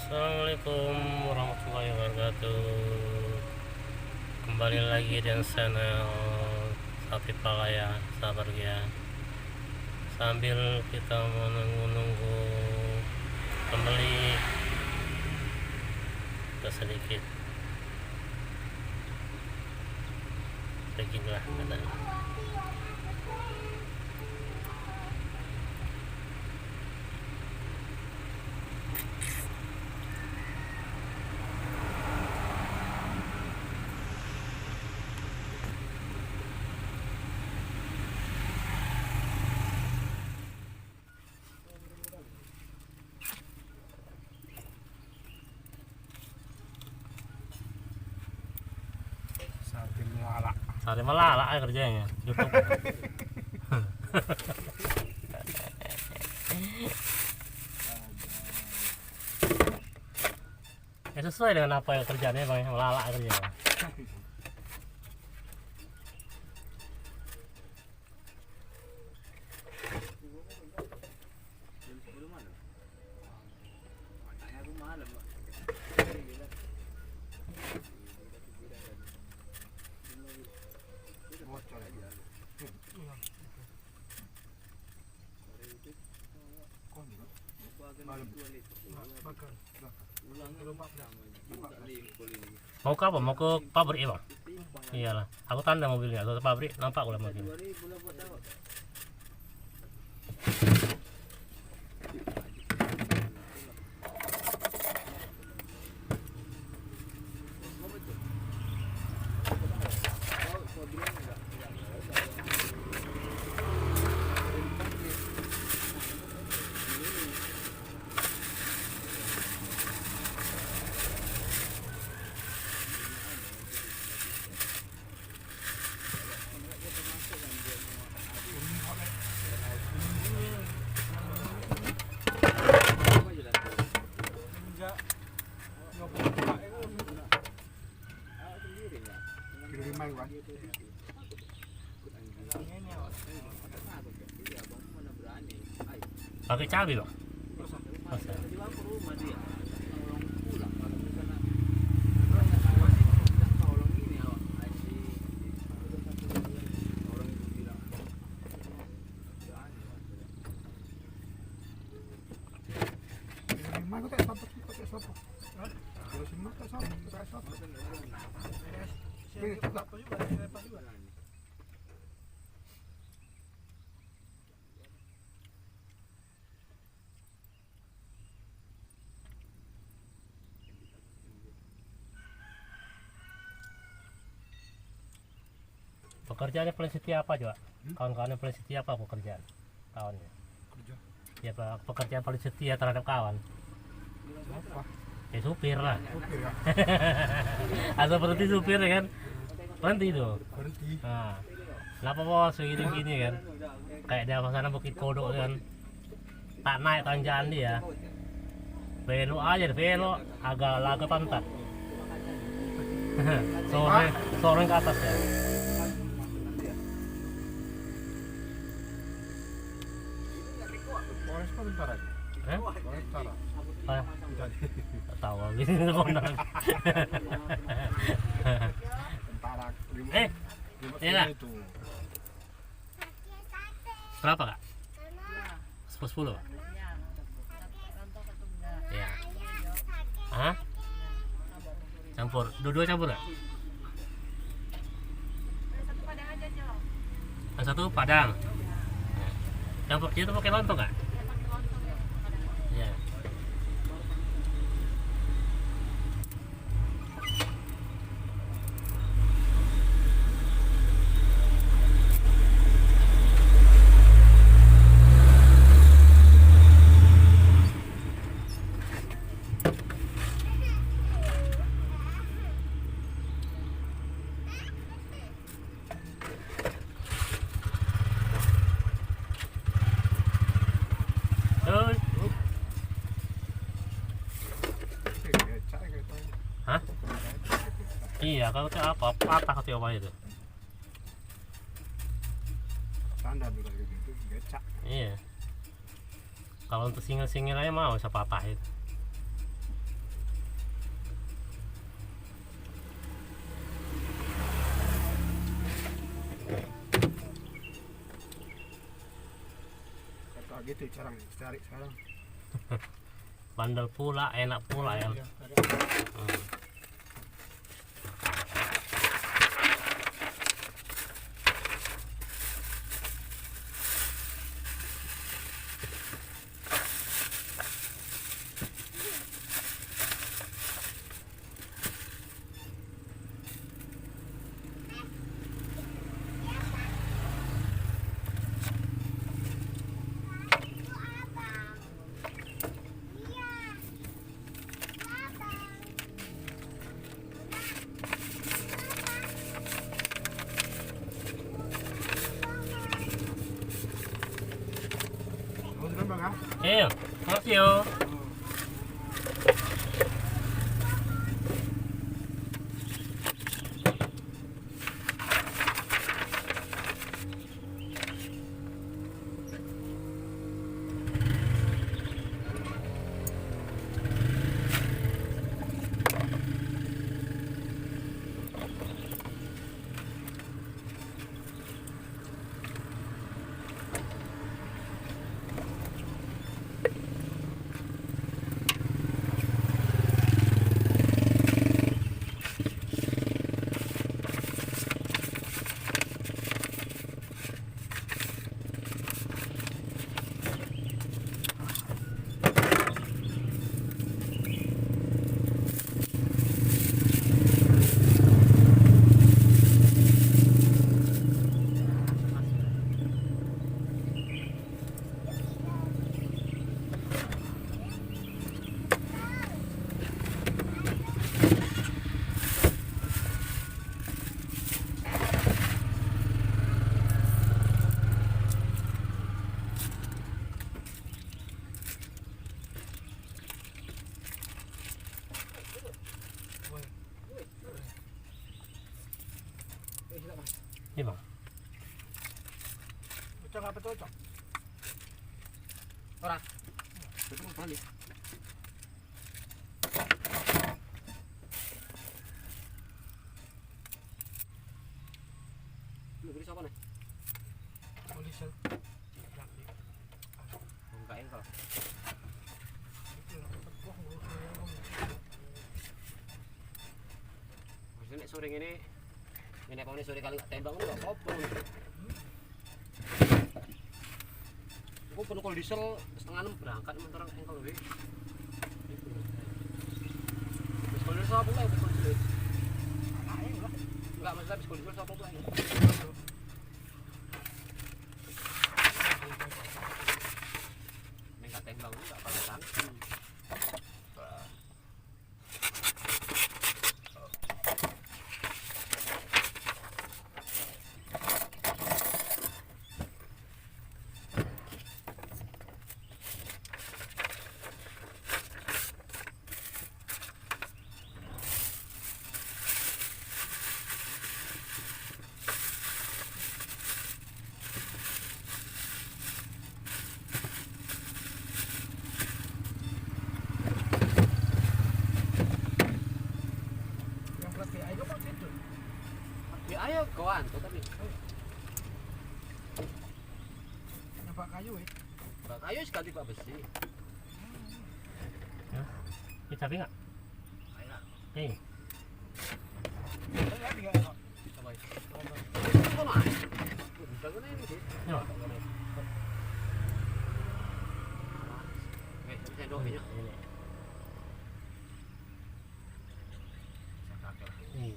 Assalamualaikum warahmatullahi wabarakatuh. Kembali lagi dengan channel Sapi Palaya Sabar ya. Sambil kita menunggu pembeli, kita sedikit beginilah keadaan. Sari melala kerjanya YouTube. Ya sesuai dengan apa yang kerjanya bang, melala kerjanya. Mau ke apa? Mau ke pabrik ya bang? Iyalah, aku tanda mobilnya ke pabrik, nampak udah mobilnya. Pakai cabai bang? Masa? Pekerjaannya paling setia apa coba? Kawan-kawannya paling setia apa pekerjaan? Kawannya? Ya pekerjaan paling setia terhadap kawan? Apa? Ya supir lah. Supir ya? Atau berhenti supir ya kan? Berhenti itu. Berhenti. Nah, kenapa bos begini-gini kan? Kayak di sana Bukit Kodok kan? Tak naik tanjakan dia. Belok aja, belok agak pantat. sore ke atas ya. Polres kok bentar aja. Polres utara. Tak tahu gitu kondan. Tentara. Iya. Itu. Berapa kak? 10 Pak? Ya. Hah? Campur, dua-dua campur gak? Yang satu padang. Campur itu pakai lontong gak? Ya. Terus, hah? Iya, kalau itu apa? Patah atau apa itu? Standar juga gitu, becak. Iya. Kalau untuk single-single aja mau bisa patah itu. gitu cara cari sekarang. Bandel pula, enak pula ya. Iya, ada. Hmm. Mau dulu bang ah? Iya, makasih yo. Iya bang. Cocok apa cocok? Ora. Betul balik. Lu beli siapa nih? Polisel. Enggak engkol. Maksudnya nek sore ini pangune sore kali gak tembang enggak apa-apa. Aku penuh kol diesel 5:30 berangkat mentor engkol we. Bis kol diesel apa lagi bis kol diesel? Enggak masalah bis kol diesel apa lagi? Nek gak tembang enggak apa sanksi. Yang plat PA itu kok gitu? Ya ayo kawan, tapi Nampak kayu Pak kayu sekali Pak besi. Ini cabai nggak? Nih. Saya tiga ekor. Coba. Kok naik? Udah gini ini sih. Yo. Oke, sendok ini. Ini. Ini.